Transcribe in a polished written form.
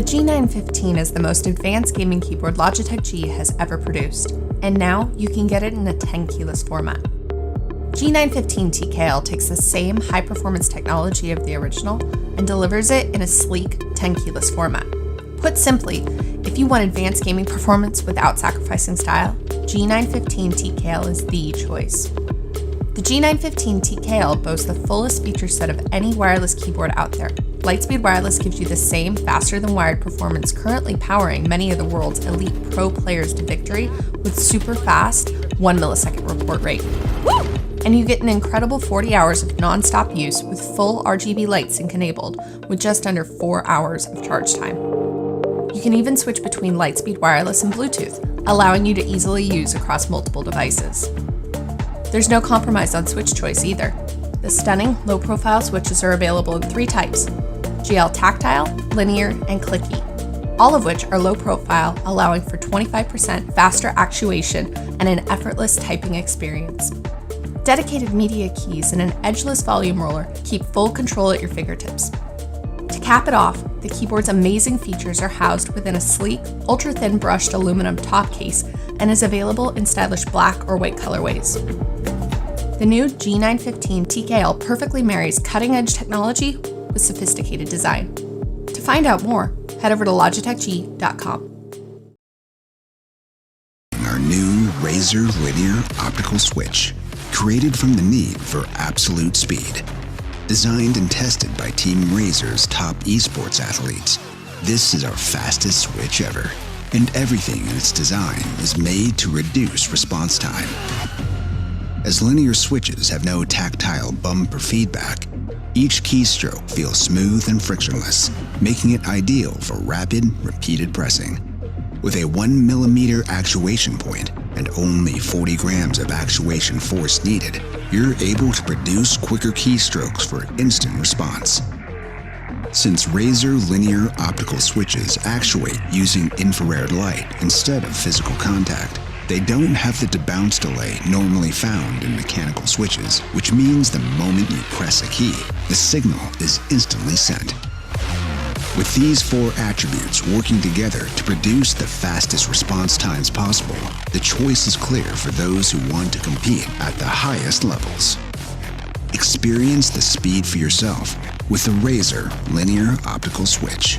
The G915 is the most advanced gaming keyboard Logitech G has ever produced, and now you can get it in a Tenkeyless format. G915 TKL takes the same high-performance technology of the original and delivers it in a sleek Tenkeyless format. Put simply, if you want advanced gaming performance without sacrificing style, G915 TKL is the choice. The G915 TKL boasts the fullest feature set of any wireless keyboard out there. Lightspeed Wireless gives you the same faster-than-wired performance currently powering many of the world's elite pro players to victory with super fast 1 millisecond report rate. Woo! And you get an incredible 40 hours of non-stop use with full RGB light sync enabled with just under 4 hours of charge time. You can even switch between Lightspeed Wireless and Bluetooth, allowing you to easily use across multiple devices. There's no compromise on switch choice either. The stunning low-profile switches are available in 3 types: GL Tactile, Linear, and Clicky, all of which are low profile, allowing for 25% faster actuation and an effortless typing experience. Dedicated media keys and an edgeless volume roller keep full control at your fingertips. To cap it off, the keyboard's amazing features are housed within a sleek, ultra-thin brushed aluminum top case and is available in stylish black or white colorways. The new G915 TKL perfectly marries cutting-edge technology with sophisticated design. To find out more, head over to logitechg.com. Our new Razer linear optical switch, created from the need for absolute speed. Designed and tested by Team Razer's top esports athletes, this is our fastest switch ever, and everything in its design is made to reduce response time. As linear switches have no tactile bump or feedback, each keystroke feels smooth and frictionless, making it ideal for rapid, repeated pressing. With a 1 millimeter actuation point and only 40 grams of actuation force needed, you're able to produce quicker keystrokes for instant response. Since Razer linear optical switches actuate using infrared light instead of physical contact, they don't have the debounce delay normally found in mechanical switches, which means the moment you press a key, the signal is instantly sent. With these 4 attributes working together to produce the fastest response times possible, the choice is clear for those who want to compete at the highest levels. Experience the speed for yourself with the Razer Linear Optical Switch.